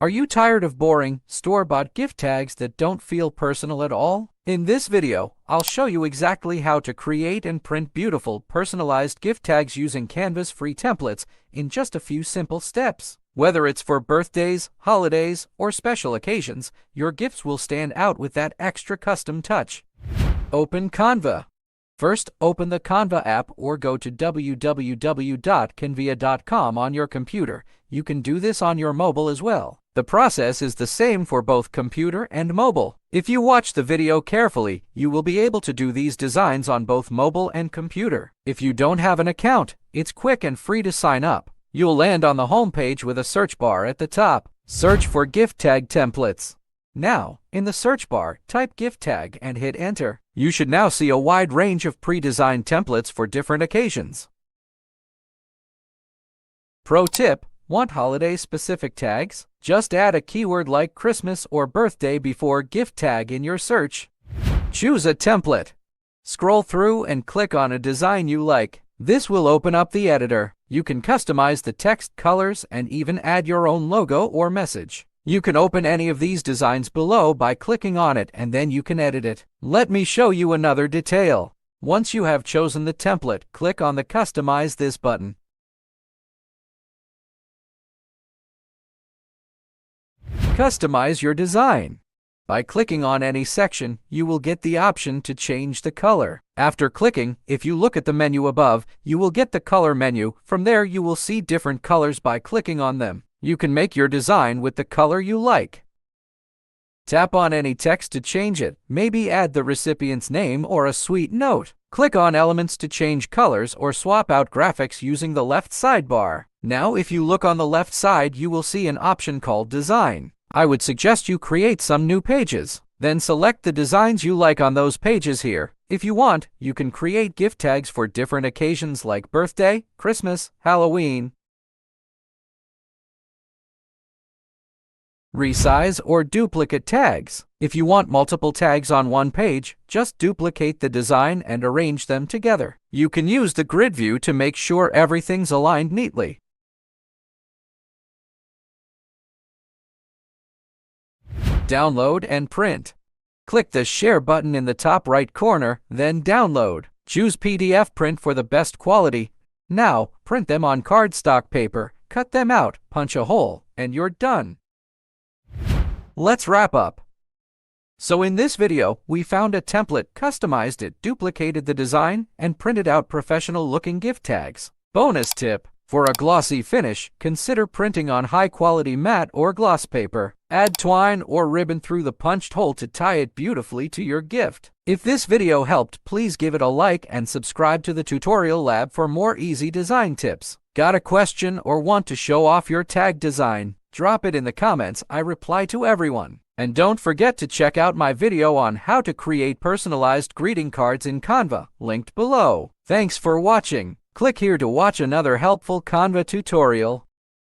Are you tired of boring, store-bought gift tags that don't feel personal at all? In this video, I'll show you exactly how to create and print beautiful, personalized gift tags using Canva's free templates in just a few simple steps. Whether it's for birthdays, holidays, or special occasions, your gifts will stand out with that extra custom touch. Open Canva. First, open the Canva app or go to www.canva.com on your computer. You can do this on your mobile as well. The process is the same for both computer and mobile. If you watch the video carefully, you will be able to do these designs on both mobile and computer. If you don't have an account, it's quick and free to sign up. You'll land on the home page with a search bar at the top. Search for gift tag templates. Now, in the search bar, type gift tag and hit enter. You should now see a wide range of pre-designed templates for different occasions. Pro tip: want holiday-specific tags? Just add a keyword like Christmas or birthday before gift tag in your search. Choose a template. Scroll through and click on a design you like. This will open up the editor. You can customize the text, colors, and even add your own logo or message. You can open any of these designs below by clicking on it, and then you can edit it. Let me show you another detail. Once you have chosen the template, click on the Customize This button. Customize your design. By clicking on any section, you will get the option to change the color. After clicking, if you look at the menu above, you will get the color menu. From there, you will see different colors by clicking on them. You can make your design with the color you like. Tap on any text to change it. Maybe add the recipient's name or a sweet note. Click on elements to change colors or swap out graphics using the left sidebar. Now, if you look on the left side, you will see an option called Design. I would suggest you create some new pages. Then select the designs you like on those pages here. If you want, you can create gift tags for different occasions like birthday, Christmas, Halloween. Resize or duplicate tags. If you want multiple tags on one page, just duplicate the design and arrange them together. You can use the grid view to make sure everything's aligned neatly. Download and print. Click the Share button in the top right corner, then Download. Choose PDF print for the best quality. Now, print them on cardstock paper, cut them out, punch a hole, and you're done. Let's wrap up. So in this video, we found a template, customized it, duplicated the design, and printed out professional-looking gift tags. Bonus tip: for a glossy finish, consider printing on high-quality matte or gloss paper. Add twine or ribbon through the punched hole to tie it beautifully to your gift. If this video helped, please give it a like and subscribe to the tutorial lab for more easy design tips. Got a question or want to show off your tag design? Drop it in the comments. I reply to everyone. And don't forget to check out my video on how to create personalized greeting cards in Canva, linked below. Thanks for watching. Click here to watch another helpful Canva tutorial.